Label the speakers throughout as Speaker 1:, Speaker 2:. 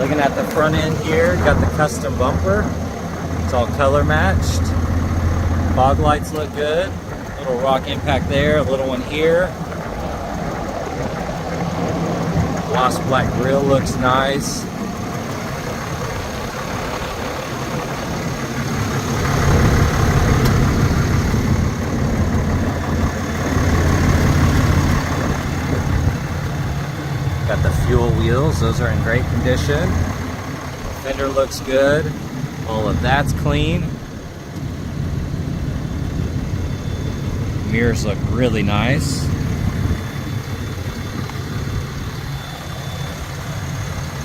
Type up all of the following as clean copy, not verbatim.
Speaker 1: Looking at the front end here, got the custom bumper. It's all color matched. Fog lights look good. Little rock impact there, a little one here. Gloss black grille looks nice. Got the fuel wheels, those are in great condition. Fender looks good. All of that's clean. Mirrors look really nice.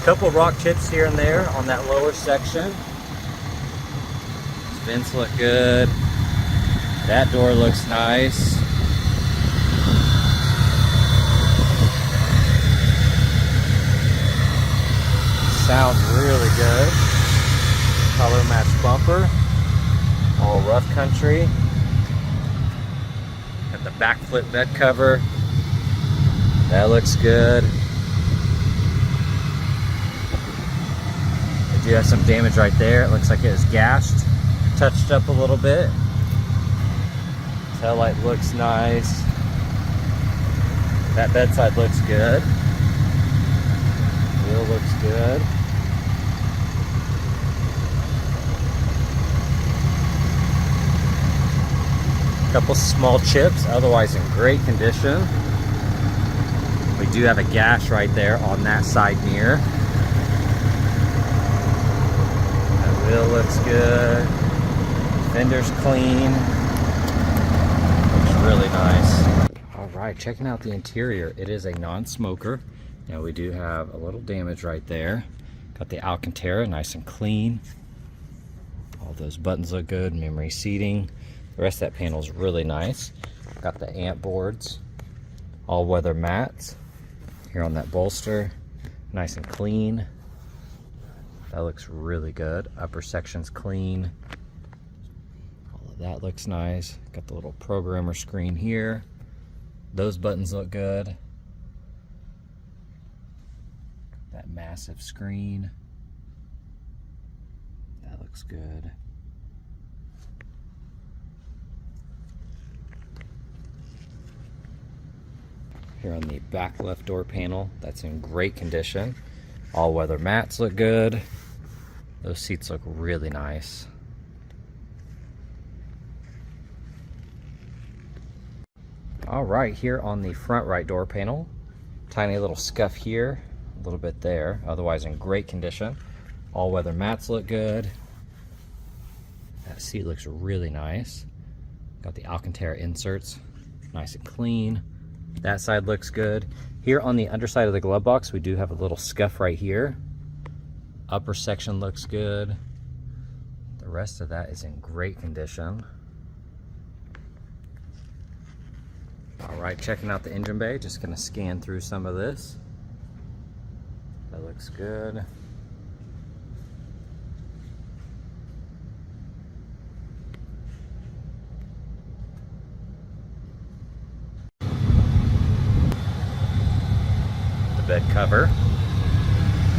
Speaker 1: Couple rock chips here and there on that lower section. Vents look good. That door looks nice. Sounds really good. Color matched bumper. All rough country. Got the back flip bed cover. That looks good. They do have some damage right there. It looks like it was gashed, touched up a little bit. Tail light looks nice. That bedside looks good. Wheel looks good. Couple small chips, otherwise in great condition. We do have a gash right there on that side mirror. That wheel looks good. Fender's clean. Looks really nice. All right, checking out the interior. It is a non-smoker. Now we do have a little damage right there. Got the Alcantara, nice and clean. All those buttons look good, memory seating. The rest of that panel is really nice. Got the amp boards, all weather mats here on that bolster, nice and clean. That looks really good. Upper section's clean. All of that looks nice. Got the little programmer screen here. Those buttons look good. That massive screen. That looks good. Here on the back left door panel, that's in great condition. All weather mats look good. Those seats look really nice. All right, here on the front right door panel, tiny little scuff here, a little bit there, otherwise in great condition. All weather mats look good. That seat looks really nice. Got the Alcantara inserts, nice and clean. That side looks good. Here on the underside of the glove box, we do have a little scuff right here. Upper section looks good. The rest of that is in great condition. All right, checking out the engine bay. Just gonna scan through some of this. That looks good. Bed cover.